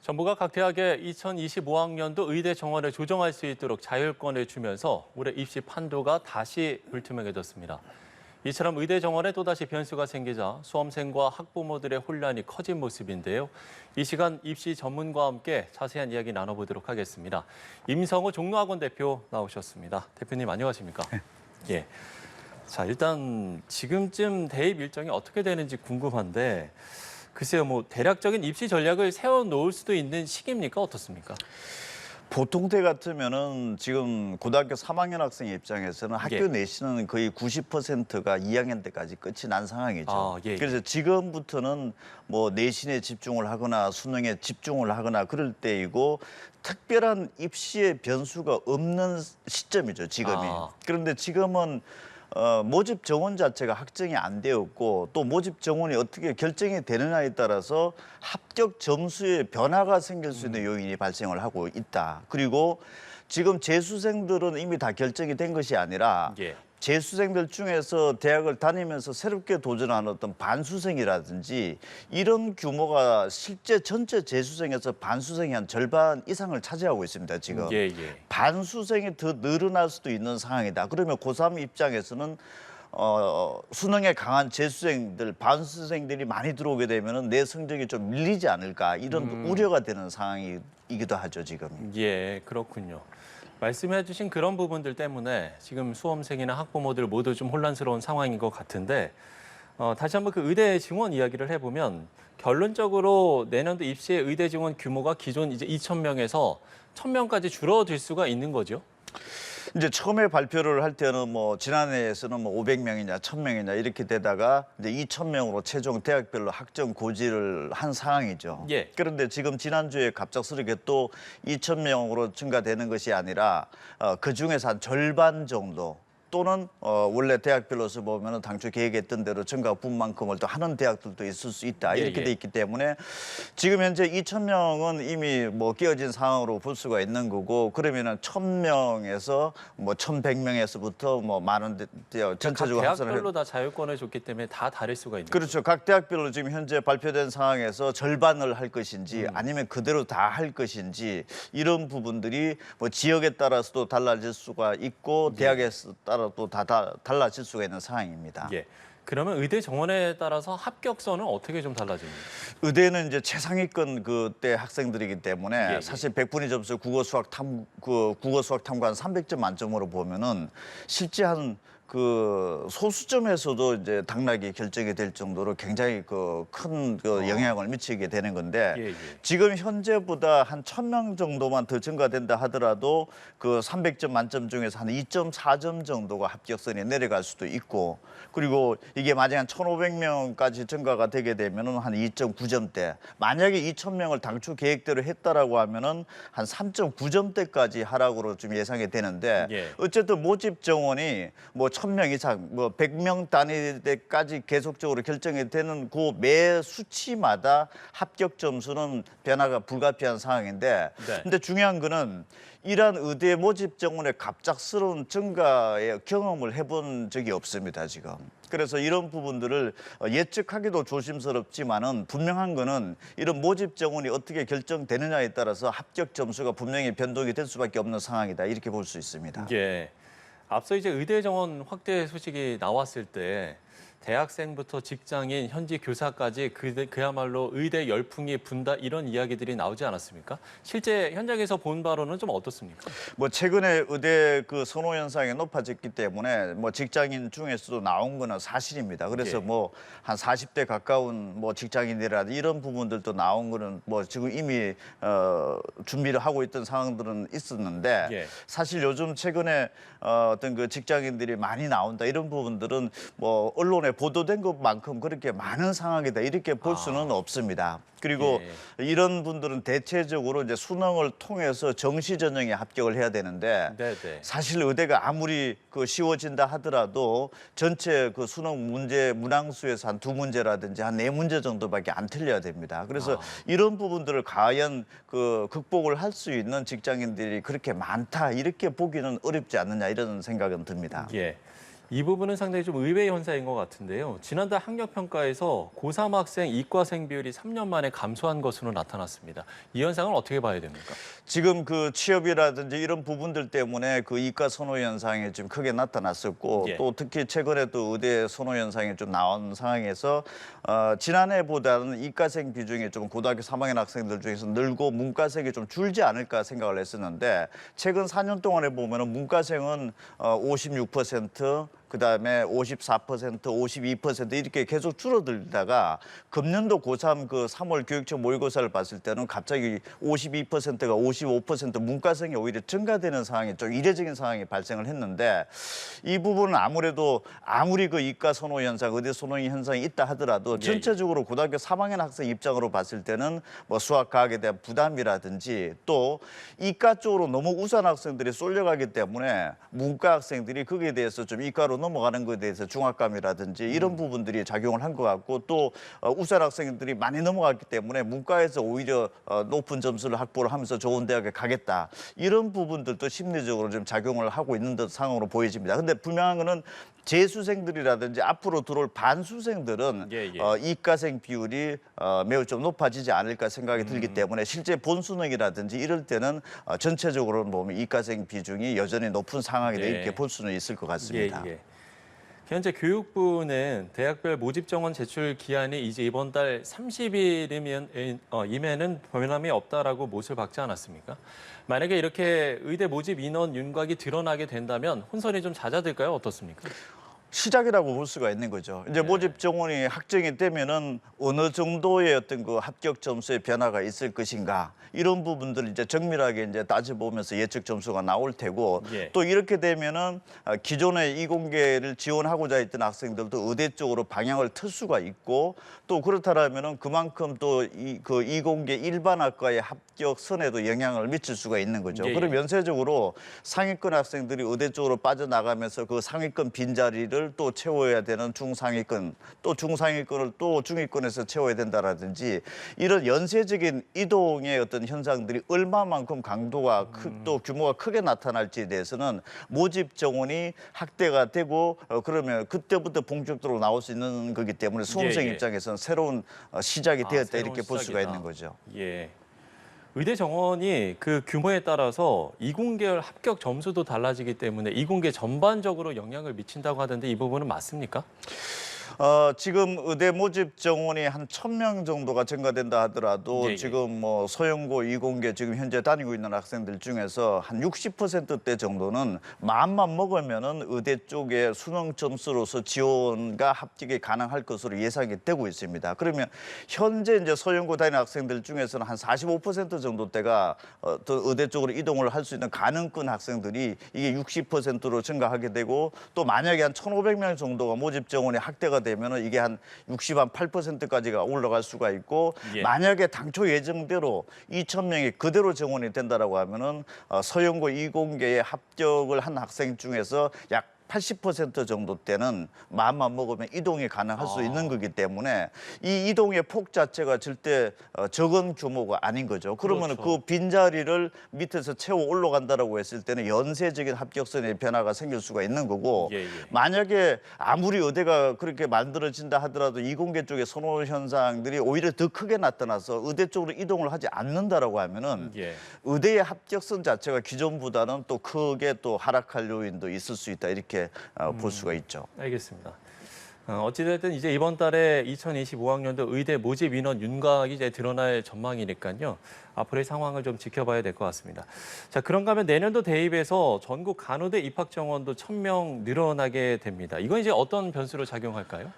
정부가 각 대학에 2025학년도 의대 정원을 조정할 수 있도록 자율권을 주면서 올해 입시 판도가 다시 불투명해졌습니다. 이처럼 의대 정원에 또다시 변수가 생기자 수험생과 학부모들의 혼란이 커진 모습인데요. 이 시간 입시 전문가와 함께 자세한 이야기 나눠보도록 하겠습니다. 임성호 종로학원 대표 나오셨습니다. 대표님 안녕하십니까? 예. 자, 일단 지금쯤 대입 일정이 어떻게 되는지 궁금한데 글쎄요, 대략적인 입시 전략을 세워놓을 수도 있는 시기입니까? 어떻습니까? 보통 때 같으면은 지금 고등학교 3학년 학생의 입장에서는 학교 내신은 거의 90%가 2학년 때까지 끝이 난 상황이죠. 그래서 지금부터는 내신에 집중을 하거나 수능에 집중을 하거나 그럴 때이고 특별한 입시의 변수가 없는 시점이죠, 지금이. 그런데 지금은 모집 정원 자체가 확정이 안 되었고 또 모집 정원이 어떻게 결정이 되느냐에 따라서 합격 점수에 변화가 생길 수 있는 요인이 발생을 하고 있다. 그리고 지금 재수생들은 이미 다 결정이 된 것이 아니라 재수생들 중에서 대학을 다니면서 새롭게 도전하는 어떤 반수생이라든지 이런 규모가 실제 전체 재수생에서 반수생이 한 절반 이상을 차지하고 있습니다, 지금. 반수생이 더 늘어날 수도 있는 상황이다. 그러면 고3 입장에서는 수능에 강한 재수생들, 반수생들이 많이 들어오게 되면 내 성적이 좀 밀리지 않을까 이런 우려가 되는 상황이기도 하죠, 지금. 예, 그렇군요. 말씀해 주신 그런 부분들 때문에 지금 수험생이나 학부모들 모두 좀 혼란스러운 상황인 것 같은데 다시 한번 그 의대 증원 이야기를 해보면 결론적으로 내년도 입시의 의대 증원 규모가 기존 이제 2,000명에서 1,000명까지 줄어들 수가 있는 거죠? 이제 처음에 발표를 할 때는 지난해에서는 500명이냐 1,000명이냐 이렇게 되다가 이제 2,000명으로 최종 대학별로 학점 고지를 한 상황이죠. 그런데 지금 지난주에 갑작스럽게 또 2,000명으로 증가되는 것이 아니라 그중에서 한 절반 정도 또는 원래 대학별로서 보면 당초 계획했던 대로 증가분만큼을 또 하는 대학들도 있을 수 있다. 이렇게 돼 있기 때문에 지금 현재 2,000명은 이미 깨어진 상황으로 볼 수가 있는 거고 그러면은 1,000명에서 1,100명에서부터 많은 전체적으로 각 대학별로 다 자율권을 줬기 때문에 다 다를 수가 있는 그렇죠. 각 대학별로 지금 현재 발표된 상황에서 절반을 할 것인지 아니면 그대로 다 할 것인지 이런 부분들이 지역에 따라서도 달라질 수가 있고 대학에 따라 또 다 달라질 수가 있는 상황입니다. 그러면 의대 정원에 따라서 합격선은 어떻게 좀 달라집니까? 의대는 이제 최상위권 그때 학생들이기 때문에 사실 100분위 점수 국어 수학 탐관 300점 만점으로 보면은 실제 한 소수점에서도 이제 당락이 결정이 될 정도로 굉장히 큰 영향을 미치게 되는 건데 지금 현재보다 한 1,000명 정도만 더 증가된다 하더라도 그 300점 만점 중에서 한 2.4점 정도가 합격선이 내려갈 수도 있고 그리고 이게 만약에 한 1,500명까지 증가가 되게 되면은 한 2.9점대 만약에 2,000명을 당초 계획대로 했다라고 하면은 한 3.9점대까지 하락으로 좀 예상이 되는데 어쨌든 모집 정원이 1,000명 이상, 100명 단위까지 계속적으로 결정이 되는 그 매 수치마다 합격 점수는 변화가 불가피한 상황인데 근데 중요한 거는 이러한 의대 모집 정원의 갑작스러운 증가의 경험을 해본 적이 없습니다, 지금. 그래서 이런 부분들을 예측하기도 조심스럽지만은 분명한 거는 이런 모집 정원이 어떻게 결정되느냐에 따라서 합격 점수가 분명히 변동이 될 수밖에 없는 상황이다, 이렇게 볼 수 있습니다. 앞서 이제 의대 정원 확대 소식이 나왔을 때 대학생부터 직장인, 현지 교사까지 그야말로 의대 열풍이 분다 이런 이야기들이 나오지 않았습니까? 실제 현장에서 본 바로는 좀 어떻습니까? 최근에 의대 선호 현상이 높아졌기 때문에 직장인 중에서도 나온 거는 사실입니다. 그래서 한 40대 가까운 직장인이라든지 이런 부분들도 나온 거는 지금 이미 준비를 하고 있던 상황들은 있었는데 사실 요즘 최근에 어떤 직장인들이 많이 나온다 이런 부분들은 언론에 보도된 것만큼 그렇게 많은 상황이다 이렇게 볼 수는 없습니다. 그리고 이런 분들은 대체적으로 이제 수능을 통해서 정시 전형에 합격을 해야 되는데 사실 의대가 아무리 쉬워진다 하더라도 전체 수능 문제 문항수에서 한 2문제라든지 한 4문제 정도밖에 안 틀려야 됩니다. 그래서 이런 부분들을 과연 극복을 할 수 있는 직장인들이 그렇게 많다 이렇게 보기는 어렵지 않느냐 이런 생각은 듭니다. 이 부분은 상당히 좀 의외의 현상인 것 같은데요. 지난달 학력평가에서 고3 학생 이과생 비율이 3년 만에 감소한 것으로 나타났습니다. 이 현상을 어떻게 봐야 됩니까? 지금 그 취업이라든지 이런 부분들 때문에 그 이과 선호 현상이 좀 크게 나타났었고 예. 또 특히 최근에 또 의대 선호 현상이 좀 나온 상황에서 지난해보다는 이과생 비중이 좀 고등학교 3학년 학생들 중에서 늘고 문과생이 좀 줄지 않을까 생각을 했었는데 최근 4년 동안에 보면은 문과생은 56%, 그다음에 54%, 52% 이렇게 계속 줄어들다가 금년도 고3 그 3월 교육청 모의고사를 봤을 때는 갑자기 52%가 55% 문과생이 오히려 증가되는 상황이 좀 이례적인 상황이 발생을 했는데 이 부분은 아무리 그 이과 선호 현상, 의대 선호 현상이 있다 하더라도 전체적으로 고등학교 3학년 학생 입장으로 봤을 때는 뭐 수학, 과학에 대한 부담이라든지 또 이과 쪽으로 너무 우수한 학생들이 쏠려가기 때문에 문과 학생들이 거기에 대해서 좀 이과로 넘어가는 것에 대해서 중압감이라든지 이런 부분들이 작용을 한 것 같고 또 우수한 학생들이 많이 넘어갔기 때문에 문과에서 오히려 높은 점수를 확보를 하면서 좋은 대학에 가겠다. 이런 부분들도 심리적으로 좀 작용을 하고 있는 듯 상황으로 보여집니다. 근데 분명한 거는 재수생들이라든지 앞으로 들어올 반수생들은 이과생 비율이 매우 좀 높아지지 않을까 생각이 들기 때문에 실제 본수능이라든지 이럴 때는 전체적으로 보면 이과생 비중이 여전히 높은 상황이다 이렇게 볼 수는 있을 것 같습니다. 현재 교육부는 대학별 모집 정원 제출 기한이 이제 이번 달 30일이면은 변함이 없다라고 못을 박지 않았습니까? 만약에 이렇게 의대 모집 인원 윤곽이 드러나게 된다면 혼선이 좀 잦아들까요? 어떻습니까? 시작이라고 볼 수가 있는 거죠. 이제 모집 정원이 확정이 되면은 어느 정도의 어떤 그 합격 점수의 변화가 있을 것인가 이런 부분들을 이제 정밀하게 이제 따져보면서 예측 점수가 나올 테고 또 이렇게 되면은 기존의 이공계를 지원하고자 했던 학생들도 의대 쪽으로 방향을 틀 수가 있고 또 그렇다라면은 그만큼 또 그 이공계 일반학과의 합격선에도 영향을 미칠 수가 있는 거죠. 그럼 연쇄적으로 상위권 학생들이 의대 쪽으로 빠져나가면서 그 상위권 빈자리를 또 채워야 되는 중상위권, 또 중상위권을 또 중위권에서 채워야 된다라든지 이런 연쇄적인 이동의 어떤 현상들이 얼마만큼 강도가 또 규모가 크게 나타날지에 대해서는 모집 정원이 확대가 되고 그러면 그때부터 본격적으로 나올 수 있는 거기 때문에 수험생 입장에서는 새로운 시작이 되었다 이렇게 볼 수가 있는 거죠. 의대 정원이 그 규모에 따라서 이공계열 합격 점수도 달라지기 때문에 이공계 전반적으로 영향을 미친다고 하던데 이 부분은 맞습니까? 지금 의대 모집 정원이 한 1,000명 정도가 증가된다 하더라도 지금 뭐 소형고 이공계 지금 현재 다니고 있는 학생들 중에서 한 60%대 정도는 마음만 먹으면은 의대 쪽에 수능 점수로서 지원과 합격이 가능할 것으로 예상이 되고 있습니다. 그러면 현재 이제 소형고 다니는 학생들 중에서는 한 45% 정도대가 또 의대 쪽으로 이동을 할 수 있는 가능권 학생들이 이게 60%로 증가하게 되고 또 만약에 한 1,500명 정도가 모집 정원이 확대가 되면은 이게 한 8%까지가 올라갈 수가 있고 만약에 당초 예정대로 2,000명이 그대로 정원이 된다라고 하면은 서영고 이공계에 합격을 한 학생 중에서 약 80% 정도 때는 마음만 먹으면 이동이 가능할 수 있는 거기 때문에 이 이동의 폭 자체가 절대 적은 규모가 아닌 거죠. 그러면 그 빈자리를 밑에서 채워 올라간다라고 했을 때는 연쇄적인 합격선의 변화가 생길 수가 있는 거고 만약에 아무리 의대가 그렇게 만들어진다 하더라도 이공계 쪽의 선호 현상들이 오히려 더 크게 나타나서 의대 쪽으로 이동을 하지 않는다라고 하면은 의대의 합격선 자체가 기존보다는 또 크게 또 하락할 요인도 있을 수 있다 이렇게 볼 수가 있죠. 알겠습니다. 어찌됐든 이제 이번 달에 2025학년도 의대 모집 인원 윤곽이 이제 드러날 전망이니까요. 앞으로의 상황을 좀 지켜봐야 될 것 같습니다. 자, 그런가 하면 내년도 대입에서 전국 간호대 입학 정원도 1,000명 늘어나게 됩니다. 이건 이제 어떤 변수로 작용할까요?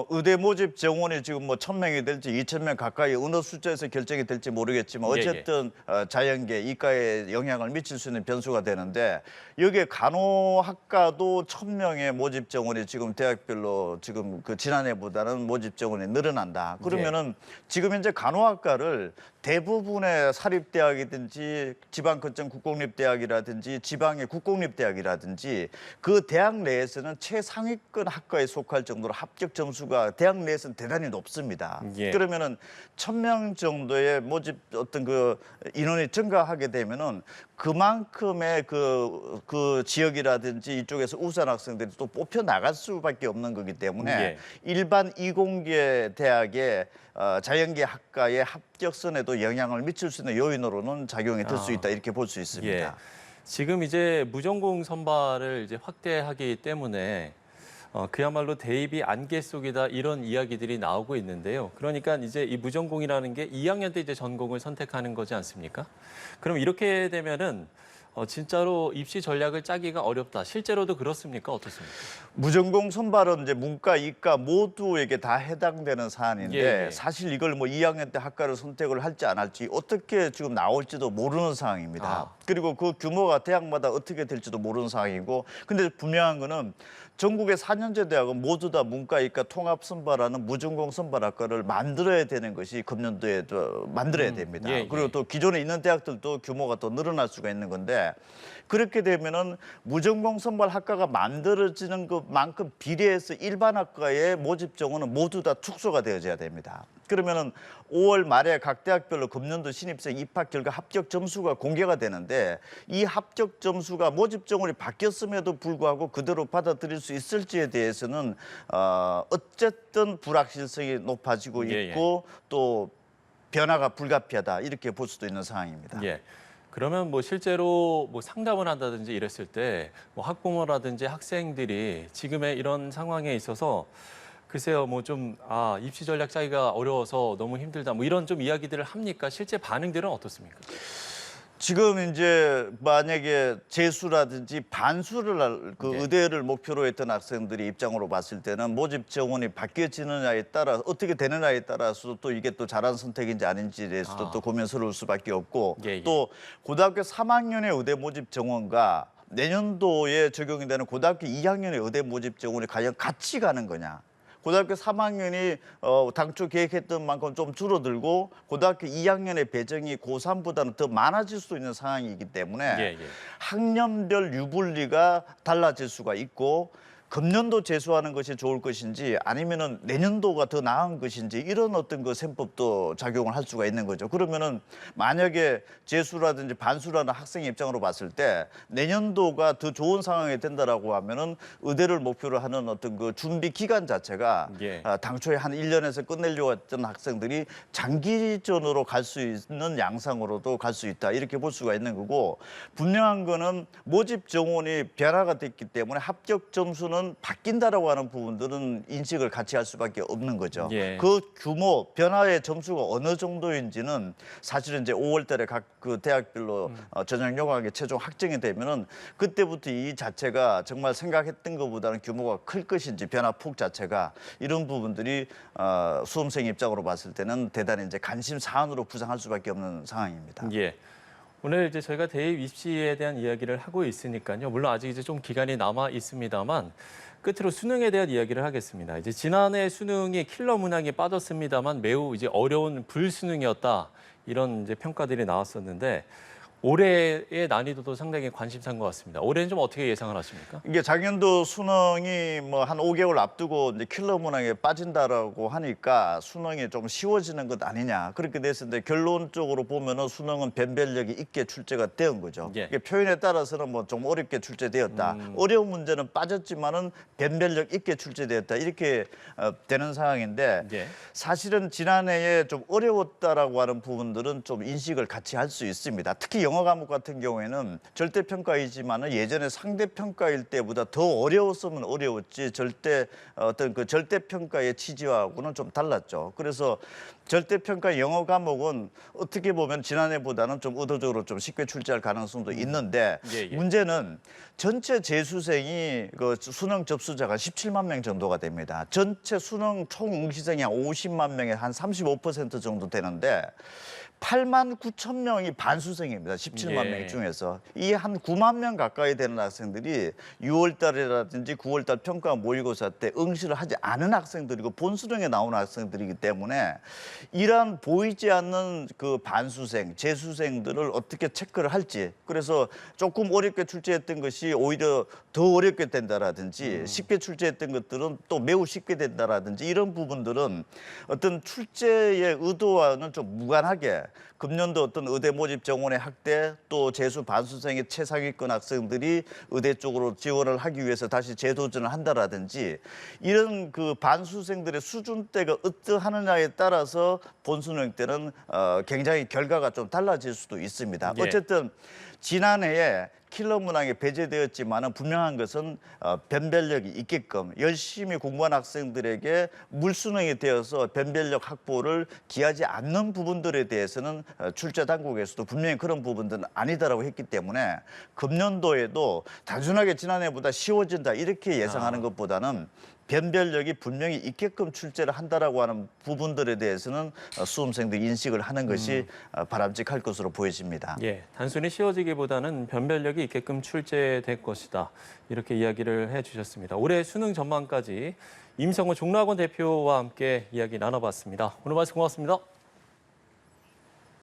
의대 모집 정원이 지금 뭐 1,000명이 될지 2,000명 가까이 어느 숫자에서 결정이 될지 모르겠지만 어쨌든 자연계, 이과에 영향을 미칠 수 있는 변수가 되는데 여기에 간호학과도 1,000명의 모집 정원이 지금 대학별로 지금 그 지난해보다는 모집 정원이 늘어난다. 그러면은 지금 현재 간호학과를 대부분의 사립대학이든지 지방 거점 국공립대학이라든지 지방의 국공립대학이라든지 그 대학 내에서는 최상위권 학과에 속할 정도로 합격 점수가 대학 내에서는 대단히 높습니다. 예. 그러면은 1,000명 정도의 모집 어떤 그 인원이 증가하게 되면은 그만큼의 그 지역이라든지 이쪽에서 우수한 학생들이 또 뽑혀 나갈 수밖에 없는 거기 때문에 예. 일반 이공계 대학의 자연계 학과의 합격선에도 영향을 미칠 수 있는 요인으로는 작용이 될 수 있다 이렇게 볼 수 있습니다. 예. 지금 이제 무전공 선발을 이제 확대하기 때문에 그야말로 대입이 안개 속이다 이런 이야기들이 나오고 있는데요. 그러니까 이제 이 무전공이라는 게 2학년 때 이제 전공을 선택하는 거지 않습니까? 그럼 이렇게 되면은 진짜로 입시 전략을 짜기가 어렵다. 실제로도 그렇습니까? 어떻습니까? 무전공 선발은 이제 문과, 이과 모두에게 다 해당되는 사안인데 예, 예. 사실 이걸 뭐 2학년 때 학과를 선택을 할지 안 할지 어떻게 지금 나올지도 모르는 상황입니다. 그리고 그 규모가 대학마다 어떻게 될지도 모르는 상황이고 근데 분명한 거는 전국의 4년제 대학은 모두 다 문과, 이과 통합 선발하는 무전공 선발 학과를 만들어야 되는 것이 금년도에도 만들어야 됩니다. 예, 예. 그리고 또 기존에 있는 대학들도 규모가 또 늘어날 수가 있는 건데 그렇게 되면은 무전공 선발 학과가 만들어지는 것만큼 비례해서 일반 학과의 모집 정원은 모두 다 축소가 되어져야 됩니다. 그러면은 5월 말에 각 대학별로 금년도 신입생 입학 결과 합격 점수가 공개가 되는데 이 합격 점수가 모집 정원이 바뀌었음에도 불구하고 그대로 받아들일 수 있을지에 대해서는 어쨌든 불확실성이 높아지고 있고 또 변화가 불가피하다 이렇게 볼 수도 있는 상황입니다. 예. 그러면 뭐 실제로 뭐 상담을 한다든지 이랬을 때 뭐 학부모라든지 학생들이 지금의 이런 상황에 있어서 글쎄요, 뭐 좀 입시 전략 짜기가 어려워서 너무 힘들다, 뭐 이런 좀 이야기들을 합니까? 실제 반응들은 어떻습니까? 지금 이제 만약에 재수라든지 반수를 네. 의대를 목표로 했던 학생들이 입장으로 봤을 때는 모집 정원이 바뀌어지느냐에 따라 어떻게 되느냐에 따라서 또 이게 또 잘한 선택인지 아닌지에 대해서도 또 고민스러울 수밖에 없고 예, 예. 또 고등학교 3학년의 의대 모집 정원과 내년도에 적용이 되는 고등학교 2학년의 의대 모집 정원이 과연 같이 가는 거냐. 고등학교 3학년이 당초 계획했던 만큼 좀 줄어들고 고등학교 2학년의 배정이 고3보다는 더 많아질 수 있는 상황이기 때문에 예. 학년별 유불리가 달라질 수가 있고 금년도 재수하는 것이 좋을 것인지 아니면은 내년도가 더 나은 것인지 이런 어떤 그 셈법도 작용을 할 수가 있는 거죠. 그러면은 만약에 재수라든지 반수라는 학생의 입장으로 봤을 때 내년도가 더 좋은 상황이 된다라고 하면은 의대를 목표로 하는 어떤 그 준비 기간 자체가 당초에 한 1년에서 끝내려고 했던 학생들이 장기전으로 갈 수 있는 양상으로도 갈 수 있다. 이렇게 볼 수가 있는 거고 분명한 거는 모집 정원이 변화가 됐기 때문에 합격 점수는 바뀐다라고 하는 부분들은 인식을 같이 할 수밖에 없는 거죠. 그 규모, 변화의 점수가 어느 정도인지는 사실은 이제 5월달에 각 그 대학별로 전형 요강에 최종 확정이 되면은 그때부터 이 자체가 정말 생각했던 것보다는 규모가 클 것인지 변화폭 자체가 이런 부분들이 수험생 입장으로 봤을 때는 대단히 이제 관심 사안으로 부상할 수밖에 없는 상황입니다. 예. 오늘 이제 저희가 대입 입시에 대한 이야기를 하고 있으니까요. 물론 아직 이제 좀 기간이 남아 있습니다만 끝으로 수능에 대한 이야기를 하겠습니다. 이제 지난해 수능이 킬러 문항이 빠졌습니다만 매우 이제 어려운 불수능이었다. 이런 이제 평가들이 나왔었는데 올해의 난이도도 상당히 관심사인 것 같습니다. 올해는 좀 어떻게 예상을 하십니까? 이게 작년도 수능이 뭐 한 5개월 앞두고 이제 킬러 문항에 빠진다라고 하니까 수능이 좀 쉬워지는 것 아니냐 그렇게 됐었는데 결론적으로 보면은 수능은 변별력이 있게 출제가 되는 거죠. 이게 표현에 따라서는 뭐 좀 어렵게 출제되었다. 어려운 문제는 빠졌지만은 변별력 있게 출제되었다 이렇게 되는 상황인데 사실은 지난해에 좀 어려웠다라고 하는 부분들은 좀 인식을 같이 할 수 있습니다. 특히 영어 과목 같은 경우에는 절대평가이지만은 예전에 상대평가일 때보다 더 어려웠으면 어려웠지 어떤 그 절대평가의 취지하고는 좀 달랐죠. 그래서 절대평가 영어 과목은 어떻게 보면 지난해보다는 좀 의도적으로 좀 쉽게 출제할 가능성도 있는데 문제는 전체 재수생이 그 수능 접수자가 17만 명 정도가 됩니다. 전체 수능 총 응시생이 한 50만 명에 한 35% 정도 되는데 8만 9천 명이 반수생입니다. 17만 예. 명 중에서. 이 한 9만 명 가까이 되는 학생들이 6월 달이라든지 9월 달 평가 모의고사 때 응시를 하지 않은 학생들이고 본수능에 나오는 학생들이기 때문에 이러한 보이지 않는 그 반수생, 재수생들을 어떻게 체크를 할지, 그래서 조금 어렵게 출제했던 것이 오히려 더 어렵게 된다라든지 쉽게 출제했던 것들은 또 매우 쉽게 된다라든지 이런 부분들은 어떤 출제의 의도와는 좀 무관하게 금년도 어떤 의대 모집 정원의 확대, 또 재수 반수생의 최상위권 학생들이 의대 쪽으로 지원을 하기 위해서 다시 재도전을 한다라든지 이런 그 반수생들의 수준대가 어떠하느냐에 따라서 본수능 때는 굉장히 결과가 좀 달라질 수도 있습니다. 예. 어쨌든 지난해에 킬러 문항에 배제되었지만은 분명한 것은 변별력이 있게끔 열심히 공부한 학생들에게 물수능이 되어서 변별력 확보를 기하지 않는 부분들에 대해서는 출제 당국에서도 분명히 그런 부분들은 아니다라고 했기 때문에 금년도에도 단순하게 지난해보다 쉬워진다 이렇게 예상하는 것보다는 변별력이 분명히 있게끔 출제를 한다라고 하는 부분들에 대해서는 수험생들이 인식을 하는 것이 바람직할 것으로 보여집니다. 예, 단순히 쉬워지기보다는 변별력이 있게끔 출제될 것이다. 이렇게 이야기를 해주셨습니다. 올해 수능 전망까지 임성호 종로학원 대표와 함께 이야기 나눠봤습니다. 오늘 말씀 고맙습니다.